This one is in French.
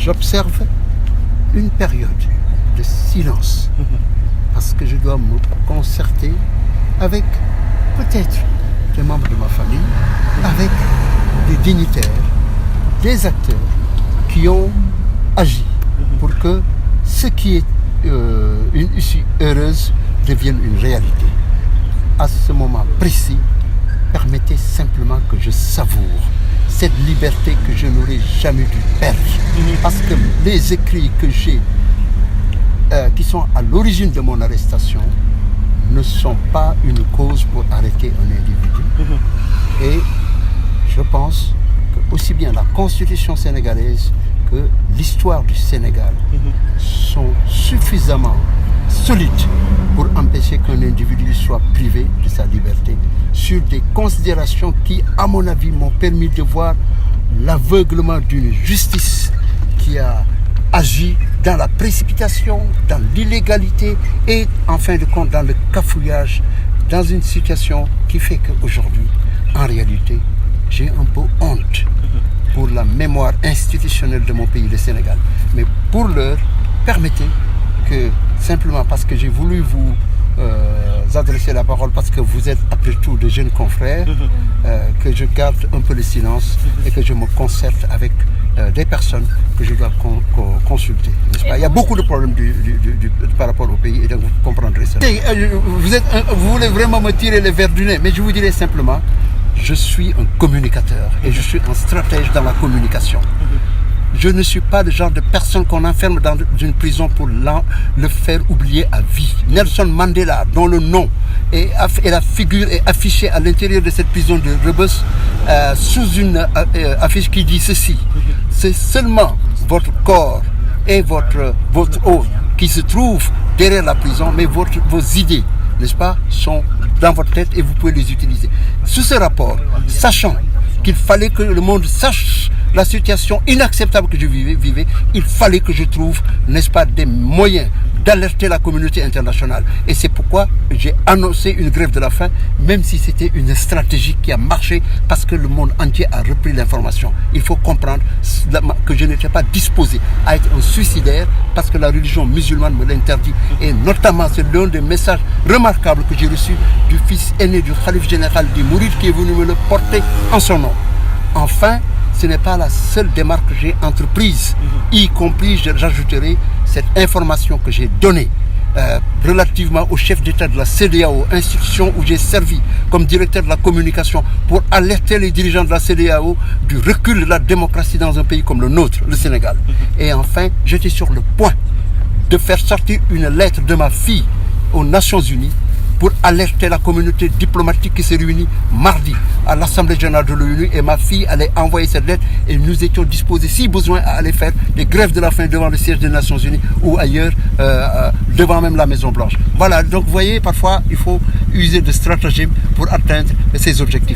j'observe une période de silence parce que je dois me concerter avec peut-être des membres de ma famille, avec des dignitaires, des acteurs qui ont agi pour que ce qui est une issue heureuse devienne une réalité. À ce moment précis, permettez simplement que je savoure cette liberté que je n'aurais jamais dû perdre. Parce que les écrits que j'ai, qui sont à l'origine de mon arrestation, ne sont pas une cause pour arrêter un individu. Et je pense que aussi bien la Constitution sénégalaise que l'histoire du Sénégal sont suffisamment solides pour empêcher qu'un individu soit privé de sa liberté sur des considérations qui, à mon avis, m'ont permis de voir l'aveuglement d'une justice qui a agi dans la précipitation, dans l'illégalité et, en fin de compte, dans le cafouillage, dans une situation qui fait qu'aujourd'hui, en réalité, j'ai un peu honte pour la mémoire institutionnelle de mon pays, le Sénégal. Mais pour l'heure, permettez que, simplement parce que j'ai voulu vous adresser la parole, parce que vous êtes après tout de jeunes confrères, que je garde un peu le silence et que je me concerte avec des personnes que je dois consulter. N'est-ce pas? Il y a beaucoup de problèmes par rapport au pays et donc vous comprendrez ça. Vous voulez vraiment me tirer les vers du nez, mais je vous dirai simplement, je suis un communicateur et je suis un stratège dans la communication. Je ne suis pas le genre de personne qu'on enferme dans une prison pour le faire oublier à vie. Nelson Mandela, dont le nom et la figure est affichée à l'intérieur de cette prison de Rebeuss sous une affiche qui dit ceci: c'est seulement votre corps et votre eau qui se trouvent derrière la prison, mais vos idées, n'est-ce pas, sont dans votre tête et vous pouvez les utiliser. Sous ce rapport, sachant qu'il fallait que le monde sache la situation inacceptable que je vivais, il fallait que je trouve, n'est-ce pas, des moyens d'alerter la communauté internationale. Et c'est pourquoi j'ai annoncé une grève de la faim, même si c'était une stratégie qui a marché, parce que le monde entier a repris l'information. Il faut comprendre que je n'étais pas disposé à être un suicidaire, parce que la religion musulmane me l'interdit. Et notamment, c'est l'un des messages remarquables que j'ai reçus du fils aîné du khalife général des Mourides, qui est venu me le porter en son nom. Enfin, ce n'est pas la seule démarche que j'ai entreprise, y compris, j'ajouterai, cette information que j'ai donnée relativement au chef d'État de la CEDEAO, institution où j'ai servi comme directeur de la communication pour alerter les dirigeants de la CEDEAO du recul de la démocratie dans un pays comme le nôtre, le Sénégal. Et enfin, j'étais sur le point de faire sortir une lettre de ma fille aux Nations Unies pour alerter la communauté diplomatique qui s'est réunie mardi à l'Assemblée générale de l'ONU, et ma fille allait envoyer cette lettre et nous étions disposés, si besoin, à aller faire des grèves de la faim devant le siège des Nations Unies ou ailleurs, devant même la Maison Blanche. Voilà, donc vous voyez, parfois il faut user de stratagèmes pour atteindre ces objectifs.